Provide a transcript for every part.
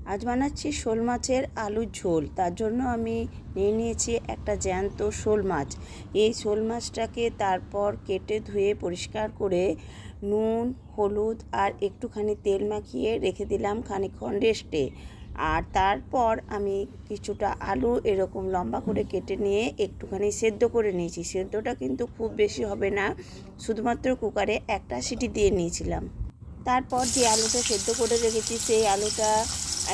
আজ বানাচ্ছি শোল মাছের আলুর ঝোল। তার জন্য আমি নিয়ে নিয়েছি একটা জ্যান্ত শোল মাছ। এই শোল মাছটাকে তারপর কেটে ধুয়ে পরিষ্কার করে নুন, হলুদ আর একটুখানি তেল মাখিয়ে রেখে দিলাম খানিকক্ষণ রেস্টে। আর তারপর আমি কিছুটা আলু এরকম লম্বা করে কেটে নিয়ে একটুখানি সেদ্ধ করে নিয়েছি। সেদ্ধটা কিন্তু খুব বেশি হবে না, শুধুমাত্র কুকারে একটা সিটি দিয়ে নিয়েছিলাম। তারপর যে আলুটা সেদ্ধ করে রেখেছি সেই আলুটা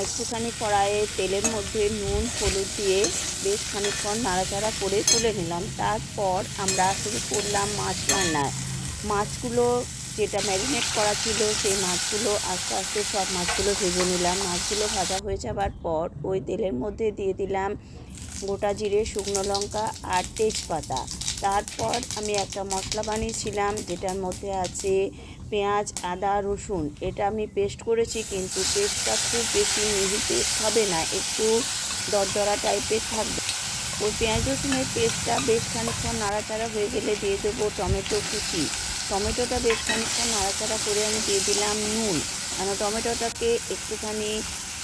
একটুখানি কড়াইয়ে তেলের মধ্যে নুন হলুদ দিয়ে বেশ খানিকক্ষণ নাড়াচাড়া করে তুলে নিলাম। তারপর আমরা শুরু করলাম মাছ রান্নায়। মাছগুলো যেটা ম্যারিনেট করা ছিল সেই মাছগুলো আস্তে আস্তে সব মাছগুলো ভেজে নিলাম। মাছগুলো ভাজা হয়ে যাবার পর ওই তেলের মধ্যে দিয়ে দিলাম গোটা জিরে, শুকনো লঙ্কা আর তেজপাতা। তারপর আমি একটা মশলা বানিয়েছিলাম যেটার মধ্যে আছে পেঁয়াজ, আদা, রসুন। এটা আমি পেস্ট করেছি, কিন্তু পেস্টটা খুব বেশি মিহি পেস্ট হবে না, একটু দরদরা টাইপের থাকবে। ওই পেঁয়াজ রসুনের পেস্টটা বেশ খানিকক্ষণ নাড়াচাড়া হয়ে গেলে দিয়ে দেবো টমেটো কুচি। টমেটোটা বেশ খানিকক্ষণ নাড়াচাড়া করে আমি দিয়ে দিলাম নুন। টমেটোটাকে একটুখানি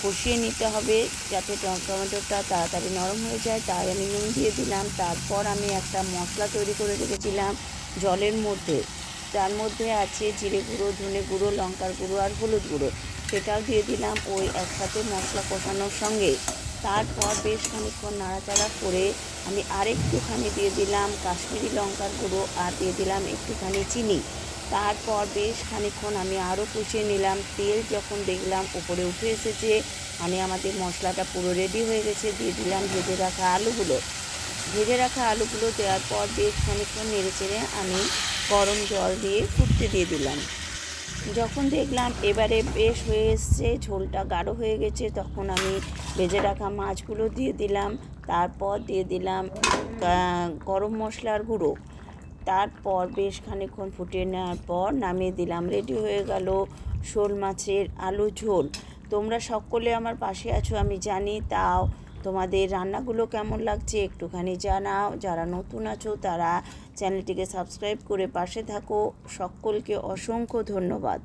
কষিয়ে নিতে হবে যাতে টমেটোটা তাড়াতাড়ি নরম হয়ে যায়, তাই আমি নুন দিয়ে দিলাম। তারপর আমি একটা মশলা তৈরি করে রেখেছিলাম জলের মধ্যে, তার মধ্যে আছে জিরে গুঁড়ো, ধনে গুঁড়ো, লঙ্কার গুঁড়ো আর হলুদ গুঁড়ো। সেটাও দিয়ে দিলাম ওই একসাথে মশলা কষানোর সঙ্গে। তারপর বেশ খানিকক্ষণ নাড়াচাড়া করে আমি আরেকটুখানি দিয়ে দিলাম কাশ্মীরি লঙ্কার গুঁড়ো আর দিয়ে দিলাম একটুখানি চিনি। তারপর বেশ খানিকক্ষণ আমি আরও কষিয়ে নিলাম। তেল যখন দেখলাম উপরে উঠে এসেছে, মানে আমাদের মশলাটা পুরো রেডি হয়ে গেছে, দিয়ে দিলাম ভেজে রাখা আলুগুলো। ভেজে রাখা আলুগুলো দেওয়ার পর বেশ খানিকক্ষণ নেড়ে চেড়ে আমি গরম জল দিয়ে ফুটতে দিয়ে দিলাম। যখন দেখলাম এবারে বেশ হয়ে এসছে, ঝোলটা গাঢ় হয়ে গেছে, তখন আমি ভেজে রাখা মাছগুলো দিয়ে দিলাম। তারপর দিয়ে দিলাম গরম মশলার গুঁড়ো। তারপর বেশ খানিকক্ষণ ফুটিয়ে নেওয়ার পর নামিয়ে দিলাম। রেডি হয়ে গেল শোল মাছের আলু ঝোল। তোমরা সকলে আমার পাশে আছো আমি জানি, তাও তোমাদের রান্নাগুলো কেমন লাগছে একটুখানি জানাও। যারা নতুন আছো তারা চ্যানেলটিকে সাবস্ক্রাইব করে পাশে থাকো। সকলকে অসংখ্য ধন্যবাদ।